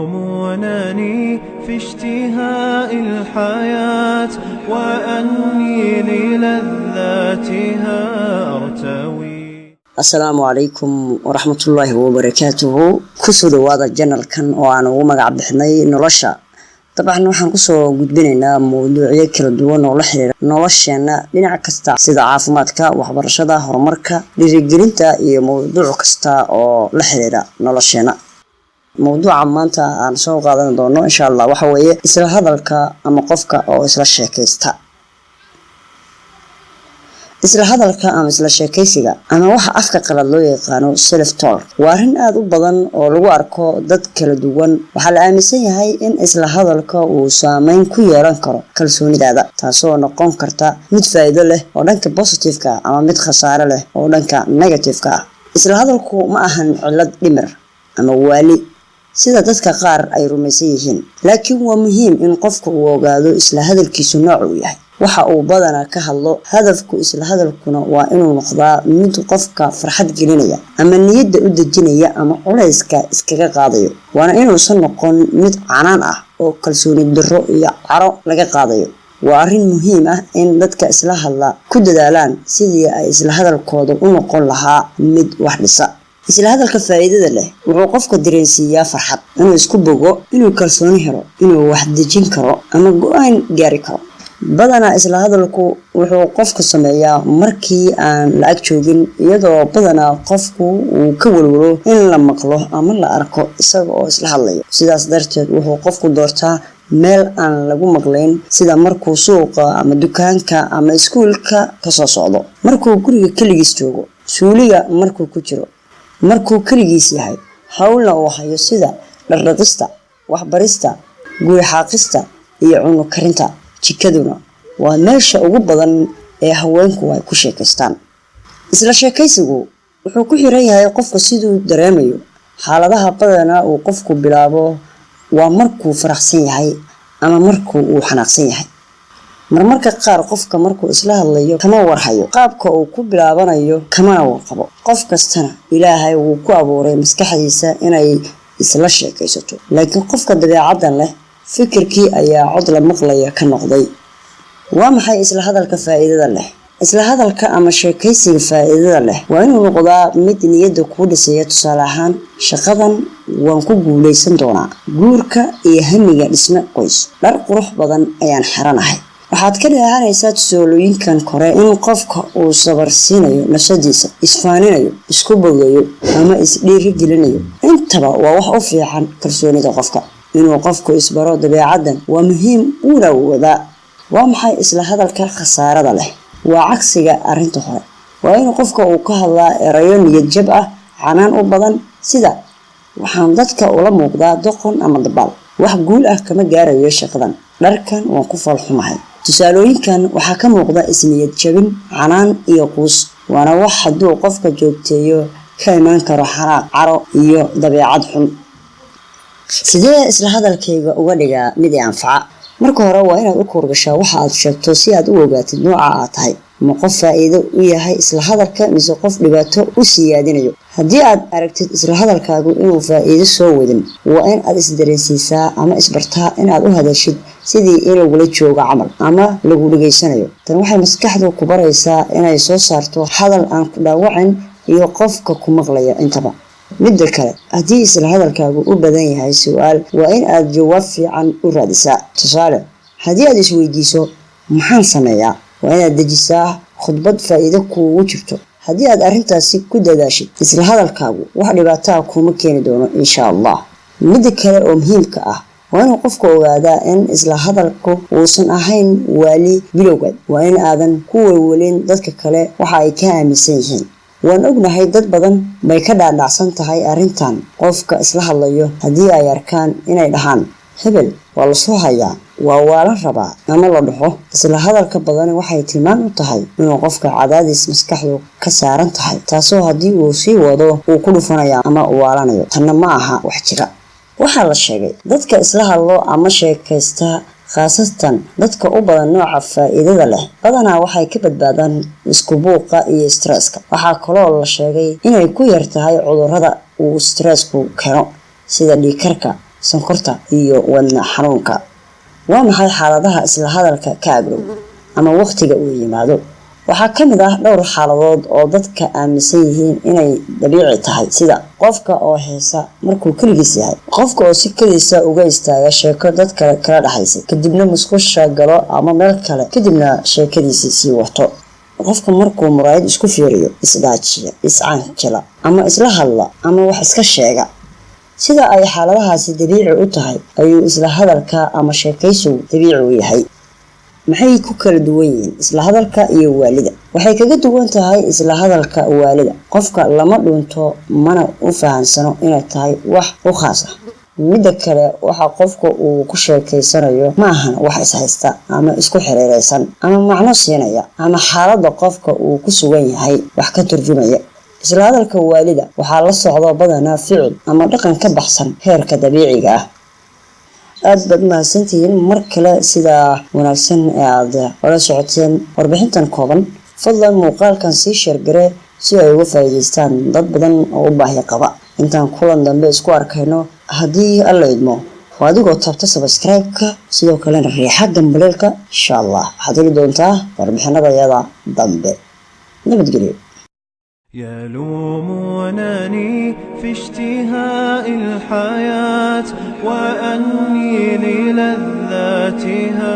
يلومونني في اشتهاء الحياة وأني للذاتها أرتوي. السلام عليكم ورحمة الله وبركاته. كسر هذا الجنرال كان وأنا وما قاعد بحني نرشة. طبعا نحن كسر جدبنا موضوعية كلا دوان ولحير نرشنا لنعكستا سيدا عافماتك وحبرشدا هرمركا لرجلينتا موضوع كستا أو لحيرا نرشنا. موضوع مانتا عن سوق هذا الدونو إن شاء الله وحوي إسلا هذا أما قفك أو إسلا الشيكيستا إسلا هذا أما إسلا الشيكيسيغا أما واحد أفكا قلال لو يقانو سيلف تور وارن آدو بدن أو لغو أركو داد كلا دوان وحال آمسي هاي إن إسلا هذا وسامين كو يران كرو كالسوني دادا تاسو نقوم كرتا مد فايدو له ودنك بوزيتيفكا أما مد خسارة له ودنك نيجاتيفكا إسلا هذا ما أهن علاد دمر أما والي sida dadka qaar ay rumaysan yihiin laakiin waa muhiim in qofku uu ogaado isla hadalkiisu nooc uu yahay waxa uu badanaa ka hadlo hadafku isla hadalkuna waa inuu noqdaa mid qofka farxad gelinaya ama niyadda u dejinaya ama culayska iskaga qaadayo waana inuusan noqon mid canaan ah oo kalsooni darro iyo caro laga qaadayo waa arrin muhiim ah in dadka isla hadla ku dadaalaan sidii ay isla hadalkooda u noqon lahaa mid wax dhisa isla hadalka faa'iidada leh wuxuu qofka dareensiiyaa farxad inuu isku bogo inuu kalsooni helo inuu wax dejin karo ama go'aan gaari karo badanaa isla hadalku wuxuu qofka sameeyaa markii aan la ag joogin iyadoo badanaa qofku uu ka walwalo in la maqlo ama la arko isaga oo isla hadlayo sidaas darteed wuxuu qofku doortaa meel aan lagu maqlayn sida markuu suuqa ama dukaanka ama iskuulka ka soo socdo markuu guriga kaligiis joogo suuliga markuu ku jiro markuu kaligiis yahay hawlna uu hayo sida dhardhaqista waxbarista guri xaaqista iyo cunno karinta jikaduna waa meesha ugu badan ee haweenku ay ku sheekaystaan isla sheekaysigu wuxuu ku xiran yahay qofka siduu dareemayo xaaladaha badanaa uu qofku bilaabo waa markuu faraxsan yahay ama markuu uu xanaaqsan yahay marmarka qaar qofka markuu isla hadlayo kama warhayo qaabka uu ku bilaabanayo kama warqabo qof kastana ilaahay wuu ku abuuray maskaxdiisa inay isla sheekaysato laakiin qofka dabeecaddan leh fikirkii ayaa cod la maqlaya ka noqday waa maxay isla hadalka faa'iidada leh isla hadalka ama sheekaysiga faa'iidada leh waa inuu noqdaa mid niyadda ku dhisaya tusaale ahaan shaqadan waan ku guuleysan doonaa guurka iyo hamiga dhisme qoys dhar qurux badan ayaan xiranahay waxaad ka dhaahanaysaa tusaalooyinkan kore in qofka uu sabarsiinayo nafsadiisa isfaaninayo isku bogayo ama isdhiiri gelinayo intaba waa wax u fiican kalsoonida qofka inuu qofku isbaro dabeecaddan waa muhiim uuna wadaa waa maxay isla hadalka khasaarada leh waa cagsiga arrinta hore waa in qofka uu ka hadlaa erayo niyad jab ah canaan u badan sida waxaan dadka ula muuqdaa doqon ama dabaal wax guul ah kama gaarayo shaqadan dharkan waan ku falxumahay tusaalooyinkan waxaa ka muuqda isniyad jabin canaan iyo quus waana wax hadduu qofka joogteeyo ka imaan karo xanaaq caro iyo dabeecad xun sidee isla hadalkayga uga dhigaa mid anfaca marka hore waa inaad u koorgashaa waxa aad sheegto si aad u ogaatid nooca aad tahay ma qof faa'iido u yahay isla hadalka mise qof dhibaato u siyaadinayo haddii aad aragtid isla hadalkaagu inuu faa'iido soo wadin waa in aad isdareensiisaa ama isbartaa inaad u hadashid sidii in lagula joogo camal ama lagu dhageysanayo tan waxay maskaxdu ku baraysaa inay soo saarto hadal aan ku dhaawacin iyo qofka ku maqlaya intaba midda kale haddii isla hadalkaagu u badan yahay su'aal waa in aad jawaab fiican u raadisaa tusaale haddii aad isweydiiso maxaan sameeyaa waa inaad dejisaa khudbad faa'iido kuugu jirto haddii aad arrintaasi ku dadaashid isla hadalkaagu wax dhibaato ah kuma keeni doono insha Allah midda kale oo muhiimka ah waa inuu qofku ogaadaa in isla hadalku uusan ahayn waali bilowgeed waa in aadan ku walwalin dadka kale waxa ay ka aaminsan yihiin waan ognahay dad badan bay ka dhaadhacsan tahay arrintan qofka isla hadlayo haddii ay arkaan inay dhahaan hebel waa la soo hayaa waa la rabaa ama la dhaho isla hadalka badan waxay tilmaan u tahay inuu qofka cadaadis maskaxdu ka saaran tahay taasoo haddii uu sii wado uu ku dhufanayo ama uu waalanayo tanna ma aha wax jira waxaa la sheegay dadka isla hadlo ama sheekaysta khaasatan dadka u badan nooca faa'iidada leh badanaa waxay ka badbaadaan isku buuqa iyo stresska waxaa kaloo la sheegay inay ku yar tahay cudurrada uu stressku keeno sida dhiigkarka, sonkorta iyo wadna xanuunka. waa maxay xaaladaha isla hadalka ka agdhow ama waqtiga uu yimaado? waxaa ka mid ah dhowr xaaladood oo dadka aaminsan yihiin inay dabiici tahay, sida qofka oo heesa markuu keligiis yahay, qofka oo si keliisa uga istaaga sheeko dad kale kala dhaxaysa kadibna musqusha galo ama meel kale kadibna sheekadiisa sii wato, qofka markuu muraayad isku fiiriyo, isdhaajiya, iscaanjila ama isla hadla ama wax iska sheega. sida ay xaaladahaasi dabiici u tahay ayuu isla hadalka ama sheekaysigu dabiici u yahay. maxay ku kala duwan yihiin isla hadalka iyo waalida? waxay kaga duwan tahay isla hadalka waalida, qofka lama dhunto mana u fahansano inay tahay wax u khaas ah. midda kale waxa qofka uu ku sheekaysanayo ma ahan wax is haysta ama isku xiriiraysan ama macno siinaya ama xaaladda qofka uu ku sugan yahay wax ka turjumaya. isla hadalka waalida waxaa la socdo badanaa ficil ama dhaqan ka baxsan heerka dabiiciga ah. aad baad mahadsantihiin mar kale sida wanaagsan ee aad ola socoteen warbixintan kooban. fadlan muuqaalkan sii sheergare si ay uga faa'iidaystaan dad badan oo u baahi qaba. intaan kulan dambe isku arkayno haddii alla idmo, waa adigoo taabta subscribe-ka sidoo kalena riixa gambaleelka. insha allah waxaad heli doontaa warbixinadayada dambe. nabadgelyo. يلومونني في اشتهاء الحياة وأني للذاتها